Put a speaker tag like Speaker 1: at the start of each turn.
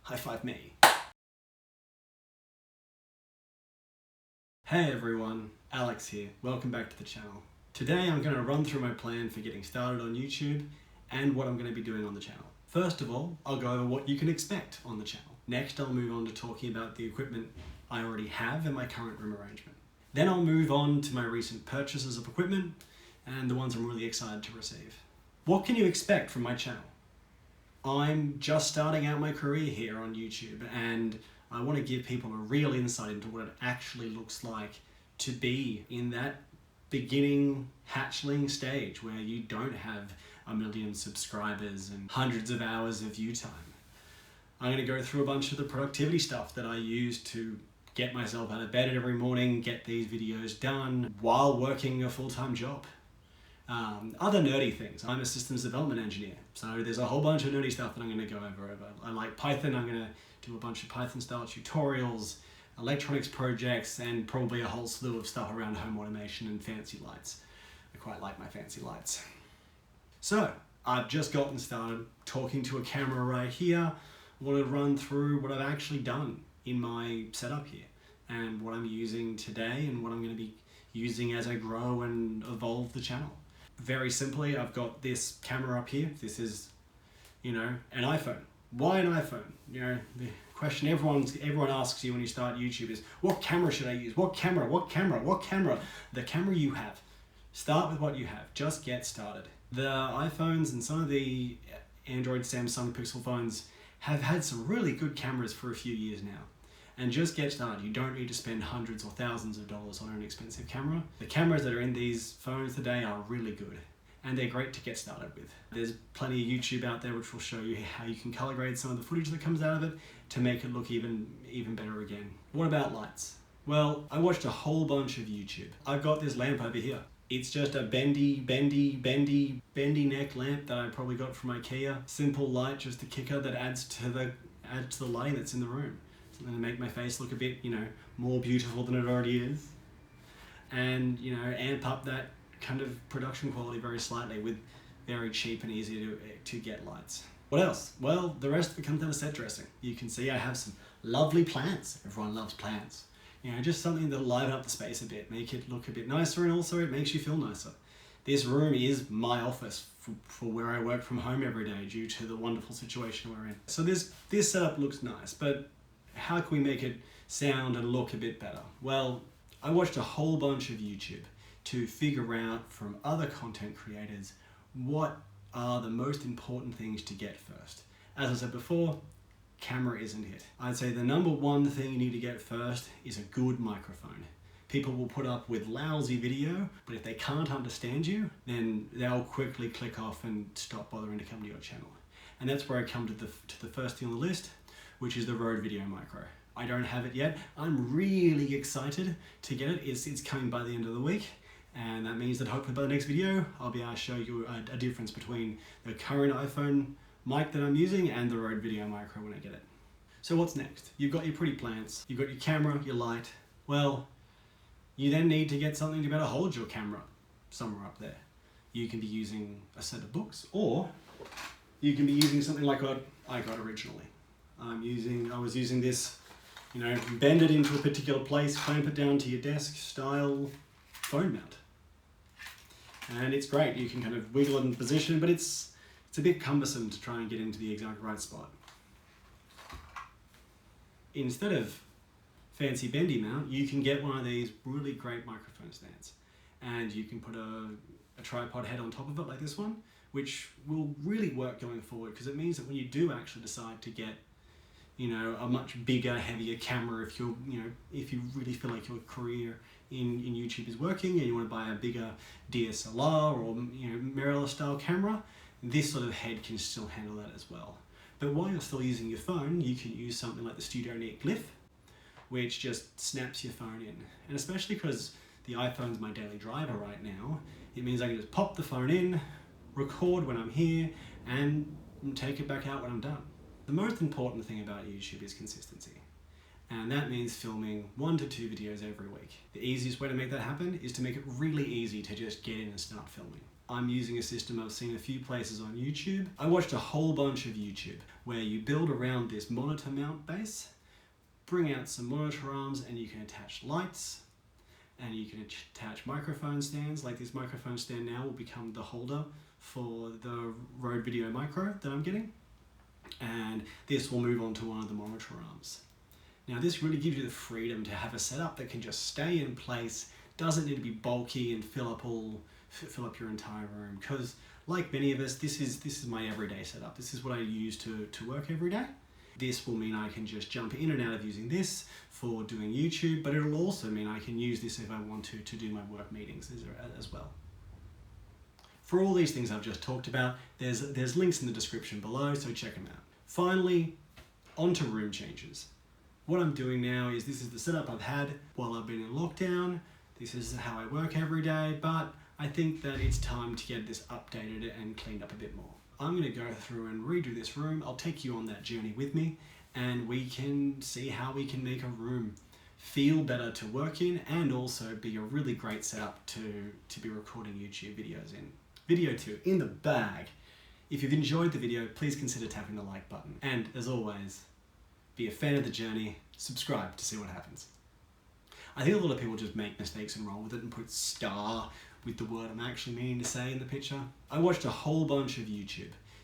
Speaker 1: High five me. Hey everyone, Alex here. Welcome back to the channel. Today I'm going to run through my plan for getting started on YouTube and what I'm going to be doing on the channel. First of all, I'll go over what you can expect on the channel. Next, I'll move on to talking about the equipment I already have in my current room arrangement. Then I'll move on to my recent purchases of equipment and the ones I'm really excited to receive. What can you expect from my channel? I'm just starting out my career here on YouTube, and I want to give people a real insight into what it actually looks like to be in that beginning hatchling stage where you don't have a million subscribers and hundreds of hours of view time. I'm going to go through a bunch of the productivity stuff that I use to get myself out of bed every morning, get these videos done while working a full-time job. Other nerdy things. I'm a systems development engineer, so there's a whole bunch of nerdy stuff that I'm going to go over. I like Python. I'm going to do a bunch of Python style tutorials, electronics projects, and probably a whole slew of stuff around home automation and fancy lights. I quite like my fancy lights. So I've just gotten started talking to a camera right here. I want to run through what I've actually done in my setup here and what I'm using today and what I'm going to be using as I grow and evolve the channel. Very simply, I've got this camera up here. This is, an iPhone. Why an iPhone? The question everyone asks you when you start YouTube is, what camera should I use? What camera? What camera? What camera? The camera you have. Start with what you have. Just get started. The iPhones and some of the Android, Samsung Pixel phones have had some really good cameras for a few years now. And just get started. You don't need to spend hundreds or thousands of dollars on an expensive camera. The cameras that are in these phones today are really good, and they're great to get started with. There's plenty of YouTube out there which will show you how you can color grade some of the footage that comes out of it to make it look even better again. What about lights? Well, I watched a whole bunch of YouTube. I've got this lamp over here. It's just a bendy neck lamp that I probably got from IKEA. Simple light, just a kicker that adds to the lighting that's in the room. Something to make my face look a bit, more beautiful than it already is. And, amp up that kind of production quality very slightly with very cheap and easy to get lights. What else? Well, the rest of it comes down to set dressing. You can see I have some lovely plants. Everyone loves plants. Just something that'll liven up the space a bit, make it look a bit nicer, and also it makes you feel nicer. This room is my office for where I work from home every day due to the wonderful situation we're in. So this setup looks nice, but how can we make it sound and look a bit better? Well, I watched a whole bunch of YouTube to figure out from other content creators what are the most important things to get first. As I said before, camera isn't it. I'd say the number one thing you need to get first is a good microphone. People will put up with lousy video, but if they can't understand you, then they'll quickly click off and stop bothering to come to your channel. And that's where I come to the first thing on the list, which is the Rode Video Micro. I don't have it yet. I'm really excited to get it. It's coming by the end of the week, and that means that hopefully by the next video, I'll be able to show you a difference between the current iPhone mic that I'm using and the Rode Video Micro when I get it. So what's next? You've got your pretty plants, you've got your camera, your light. Well, you then need to get something to be able to hold your camera somewhere up there. You can be using a set of books, or you can be using something like what I got originally. I was using this, bend it into a particular place, clamp it down to your desk style phone mount. And it's great. You can kind of wiggle it in position, but it's a bit cumbersome to try and get into the exact right spot. Instead of fancy bendy mount, you can get one of these really great microphone stands. And you can put a tripod head on top of it like this one, which will really work going forward, because it means that when you do actually decide to get a much bigger, heavier camera, if you really feel like your career in YouTube is working and you want to buy a bigger DSLR or mirrorless style camera, this sort of head can still handle that as well. But while you're still using your phone, you can use something like the Studio Neat Glyph, which just snaps your phone in. And especially because the iPhone's my daily driver right now, it means I can just pop the phone in, record when I'm here, and take it back out when I'm done. The most important thing about YouTube is consistency. And that means filming 1 to 2 videos every week. The easiest way to make that happen is to make it really easy to just get in and start filming. I'm using a system I've seen a few places on YouTube. I watched a whole bunch of YouTube where you build around this monitor mount base, bring out some monitor arms, and you can attach lights, and you can attach microphone stands. Like this microphone stand now will become the holder for the Rode Video Micro that I'm getting, and this will move on to one of the monitor arms. Now this really gives you the freedom to have a setup that can just stay in place, doesn't need to be bulky and fill up your entire room, because like many of us, this is my everyday setup. This is what I use to work every day. This will mean I can just jump in and out of using this for doing YouTube, but it'll also mean I can use this if I want to do my work meetings as well. For all these things I've just talked about, there's links in the description below, so check them out. Finally, onto room changes. What I'm doing now is this is the setup I've had while I've been in lockdown. This is how I work every day, but I think that it's time to get this updated and cleaned up a bit more. I'm going to go through and redo this room. I'll take you on that journey with me, and we can see how we can make a room feel better to work in and also be a really great setup to be recording YouTube videos in. Video 2 in the bag. If you've enjoyed the video, please consider tapping the like button. And as always, be a fan of the journey, subscribe to see what happens. I think a lot of people just make mistakes and roll with it and put star with the word I'm actually meaning to say in the picture. I watched a whole bunch of YouTube